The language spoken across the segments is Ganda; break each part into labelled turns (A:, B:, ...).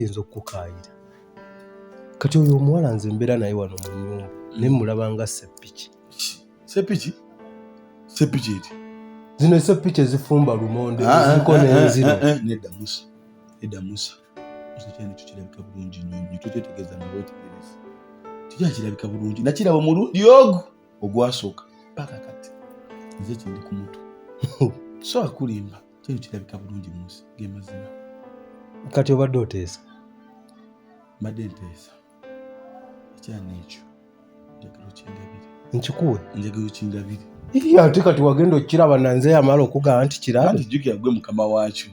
A: Nzo kukaayira. Kati oyo omuwala nze mbeera naye wano mu nnyumba ne mulaba nga seppiki.
B: Seppiki? Seppiki eti?
A: Zino seppiki ezifumba lumonde eziriko n'enziro.
B: Nedda Musa. Nedda Musa. Musa kyane tukirabika bulungi nnyo. Tukyetegeeza nga weetegereza. Tukirabika bulungi. Nakiraba omulundi ogwo ogwasooka. Paka kati. Nze kindi ku mutwe. So akulimba. Kyali kirabika bulungi Musa. Ge mazima.
A: Kati obadde oteesa?
B: Mbadde nteesa. Ekyana ekyo. Njagala okingabire.
A: Nkikuwe?
B: Njagala okingabire.
A: Ate kati wagenda okiraba nanze amala okugamba nti kiraba.
B: Anti jjukira gwe mukama waakyo.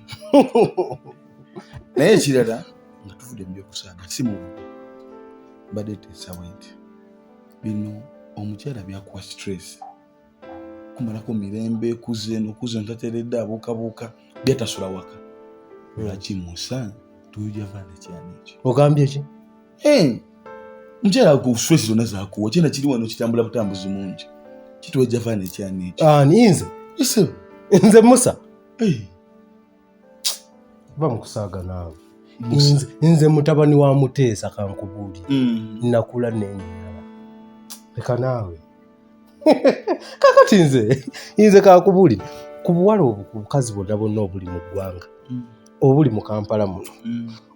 B: Naye ekirala nga tuvudde mu byokusaaga si mu mbadde nteesa bwenti. Bino omukyala byakuwa stress. Kumalako mirembe kuze ntateredde abuukabuuka byatasula waka. Lwaki Musa tujja vaana ekyana ekyo.
A: Ogambye ki?
B: Mukyala ku stress zonna zaakuwa kyenda kiri wano kitambula butambuzi mungi. Kitwejja vaana ekyana ekyo.
A: Nze?
B: Ese.
A: Nze Musa? Ba mukusaaga naawe. Nze mutabani wa Muteesa kankubuuli. Nakula n'enyala. Leka naawe. Kakati nze kankubuulira. Ku buwala obukazi bonna obuli mu ggwanga. Obuli mu Kampala muno.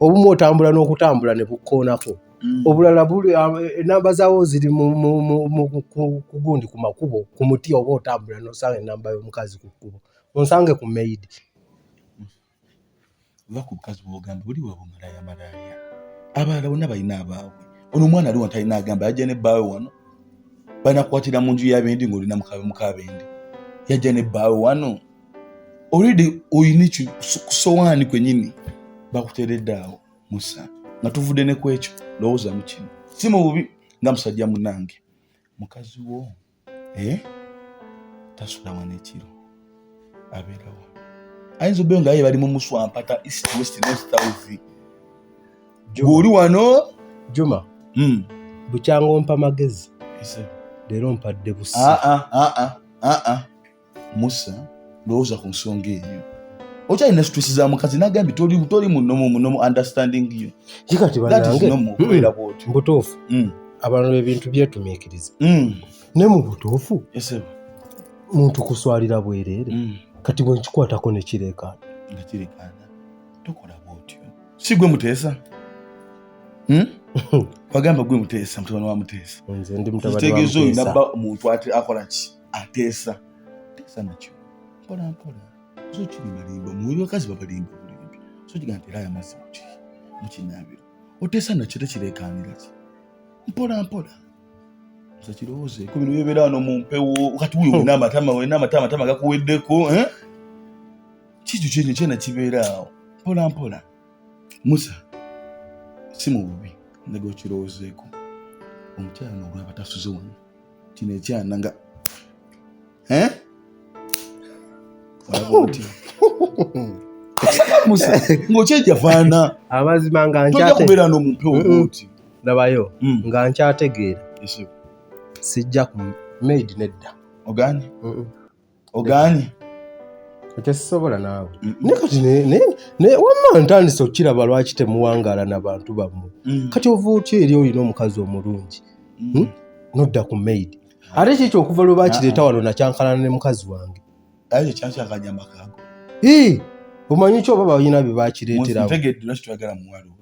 A: Obumu otambula n'okutambula ne bukkoonako. Obulala buli enamba zaawo ziri ku gundi ku makubo ku muti oba otambula n'osanga enamba y'omukazi ku kkubo. Onsange ku Maid.
B: Lwa ku bukazi bw'ogamba buli wa bumalaaya. Abalala bonna balina abaabwe. Ono omwana ali wano talina agamba yajja ne bbaawe wano. Banakwatira mu nju y'abendi ng'olina mukabendi. Yajja ne bbaawe wano. Already oyina kusowaani kwennyini bakuteeredde awo Musa. Nga tuvudde ne ku ekyo lowooza mu kino. Si mu bubi nga musajja munnange. Mukazi wo tasula wano ekiro. Abeerawo. Ayinza obbeera nga ye bali mu Muswampata east west ne south. Gw'oli wano
A: Juma. Bukyanga ompa magezi. Leero mpadde busa.
B: Musa lowooza ku nsonga eyo. Okyalina stress za mukazi n'agambye toli munomu understanding yo.
A: Kikati bannange mbutuufu. Abantu ebintu byetumiikiriza. Ne mu butuufu muntu kuswalira bwereere. Kati bwe nkikwatako ne kireekaana.
B: Nga kireekaana tokola bw'otyo. Si gwe Muteesa? Wagamba gwe Muteesa, mutabani wa Muteesa.
A: Nze ndi mutabani wa
B: Kitegeeza
A: Muteesa.
B: olina omuntu akola ki? Ateesa. Teesa nakyo. Mpola. So kiri malimba. Mubi bakazi babalimba bulimbi. So kiga nti era amazima ki? Mukinaabiro. Oteesa nakyo tekireekaanira ki? Mpola. Musa kirowooze ku bino byebeera wano mu mpewo kati wuyo wena amatama gakuweddeko. Kikyo kyena kibeera awo. Mpola. Musa si mu bubi ndage okirowoozeeko. Omukyala n'olwaba tasuze wano. Kino ekyana nga Musa ng'okyejja faana.
A: Amazima nga
B: tojja kubeera n'omumpewo oti.
A: Labayo nga nkyategeera. Sijja ku Maid nedda.
B: Ogaanye?
A: Ekyo sisobola naawe. Ne kati wamma ntandise okiraba lwaki temuwangaala n'abantu bammwe. Kati ova otya eri olina omukazi omulungi. Nodda ku Maid. Ate kiki okuva lwe bakireeta wano nakyankalana ne mukazi wange.
B: Aye kyankyankanya amakaago.
A: Omanyi ki oba balina bye bakireeterawo.
B: Ntegedde lwaki twagala muwala oyo.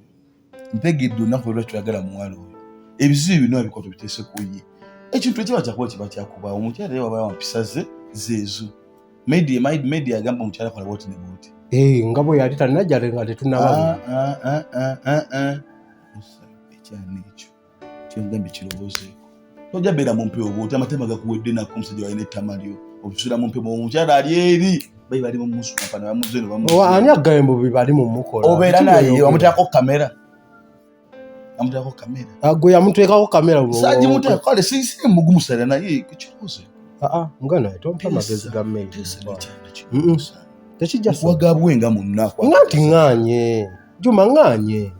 B: Ntegedde olunaku lwaki twagala muwala oyo. Ebizibu bino abikola tubiteese ku ye. Ekintu ekiba kyakuba kiba kyakubaawo. Omukyala ye waba wampisa zeezo. Maid yagamba omukyala kola bwoti ne bwoti.
A: Nga bwe yali tanajjale nga tetunnaba.
B: Musa ekyana ekyo kyongambye kirowoozeeko. Tojja beera mu mpewo bwoti amatema gakuwedde nako omusajja walina ettama lyo. Obusula mu mpewo omukyala ali eri. Bali mu Muswampana bamuzze no
A: ani aggaye mbu bali mu mukola.
B: Obeera naye wamuteekako kamera.
A: Gwe yamuteekako kamera.
B: Saji muteeka kale si mugumusala naye kukirowooze.
A: Nga naye tompa magezi ga Maid. Tekijja
B: wagabwe nga munnako.
A: Nga nti ŋŋaanye. Juma ŋŋaanye.